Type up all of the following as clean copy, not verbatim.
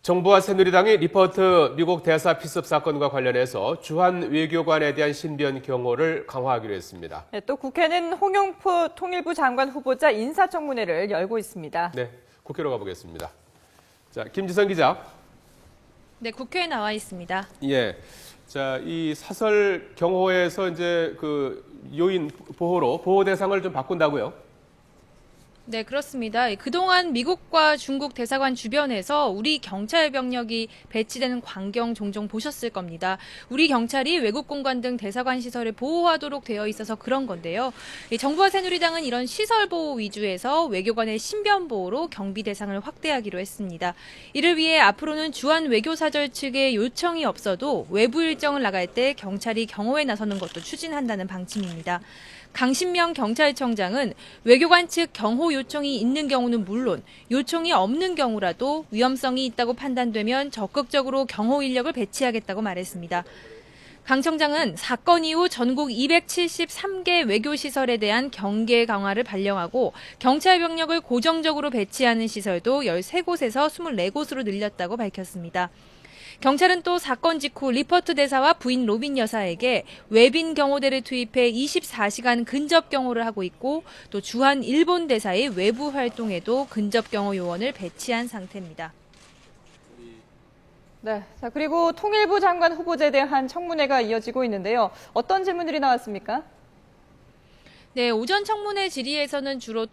정부와 새누리당이 리포트 미국 대사 피습 사건과 관련해서 주한 외교관에 대한 신변 경호를 강화하기로 했습니다. 네, 또 국회는 홍영표 통일부 장관 후보자 인사청문회를 열고 있습니다. 네, 국회로 가보겠습니다. 자, 김지선 기자. 네, 국회에 나와 있습니다. 예. 자, 이 사설 경호에서 이제 그 요인 보호로 보호 대상을 좀 바꾼다고요? 네, 그렇습니다. 그동안 미국과 중국 대사관 주변에서 우리 경찰 병력이 배치되는 광경 종종 보셨을 겁니다. 우리 경찰이 외국 공관 등 대사관 시설을 보호하도록 되어 있어서 그런 건데요. 정부와 새누리당은 이런 시설 보호 위주에서 외교관의 신변 보호로 경비 대상을 확대하기로 했습니다. 이를 위해 앞으로는 주한 외교사절 측의 요청이 없어도 외부 일정을 나갈 때 경찰이 경호에 나서는 것도 추진한다는 방침입니다. 강신명 경찰청장은 외교관 측 경호 요청이 있는 경우는 물론 요청이 없는 경우라도 위험성이 있다고 판단되면 적극적으로 경호 인력을 배치하겠다고 말했습니다. 강 청장은 사건 이후 전국 273개 외교시설에 대한 경계 강화를 발령하고 경찰 병력을 고정적으로 배치하는 시설도 13곳에서 24곳으로 늘렸다고 밝혔습니다. 경찰은 또 사건 직후 리퍼트 대사와 부인 로빈 여사에게 외빈 경호대를 투입해 24시간 근접 경호를 하고 있고 또 주한 일본 대사의 외부 활동에도 근접 경호 요원을 배치한 상태입니다. 네, 자 그리고 통일부 장관 후보자에 대한 청문회가 이어지고 있는데요. 어떤 질문들이 나왔습니까? 네, 오전 청문회 질의에서는 주로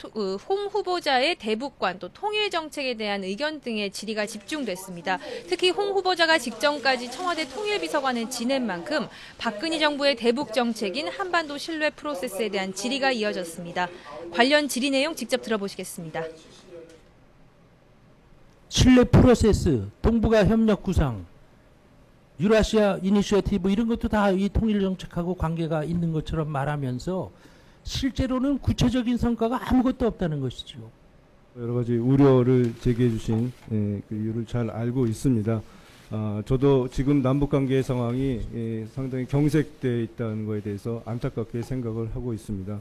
홍 후보자의 대북관 또 통일 정책에 대한 의견 등의 질의가 집중됐습니다. 특히 홍 후보자가 직전까지 청와대 통일비서관을 지낸 만큼 박근혜 정부의 대북 정책인 한반도 신뢰 프로세스에 대한 질의가 이어졌습니다. 관련 질의 내용 직접 들어보시겠습니다. 신뢰 프로세스, 동북아 협력 구상, 유라시아 이니셔티브 이런 것도 다 이 통일 정책하고 관계가 있는 것처럼 말하면서 실제로는 구체적인 성과가 아무것도 없다는 것이죠. 여러 가지 우려를 제기해 주신 그 이유를 잘 알고 있습니다. 저도 지금 남북관계 상황이 상당히 경색되어 있다는 것에 대해서 안타깝게 생각을 하고 있습니다.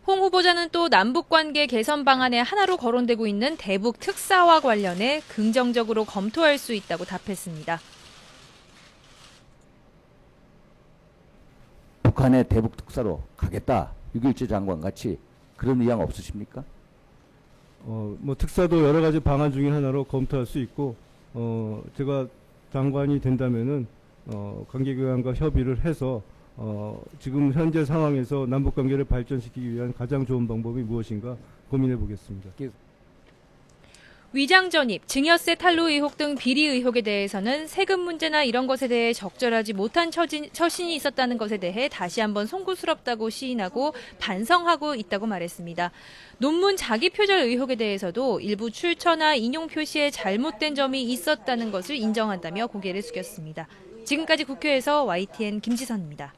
홍 후보자는 또 남북관계 개선 방안의 하나로 거론되고 있는 대북 특사와 관련해 긍정적으로 검토할 수 있다고 답했습니다. 북한의 대북 특사로 가겠다. 6.17 장관 같이 그런 의향 없으십니까? 뭐 특사도 여러 가지 방안 중에 하나로 검토할 수 있고, 제가 장관이 된다면은 관계기관과 협의를 해서 지금 현재 상황에서 남북 관계를 발전시키기 위한 가장 좋은 방법이 무엇인가 고민해 보겠습니다. 위장 전입, 증여세 탈루 의혹 등 비리 의혹에 대해서는 세금 문제나 이런 것에 대해 적절하지 못한 처신이 있었다는 것에 대해 다시 한번 송구스럽다고 시인하고 반성하고 있다고 말했습니다. 논문 자기 표절 의혹에 대해서도 일부 출처나 인용 표시에 잘못된 점이 있었다는 것을 인정한다며 고개를 숙였습니다. 지금까지 국회에서 YTN 김지선입니다.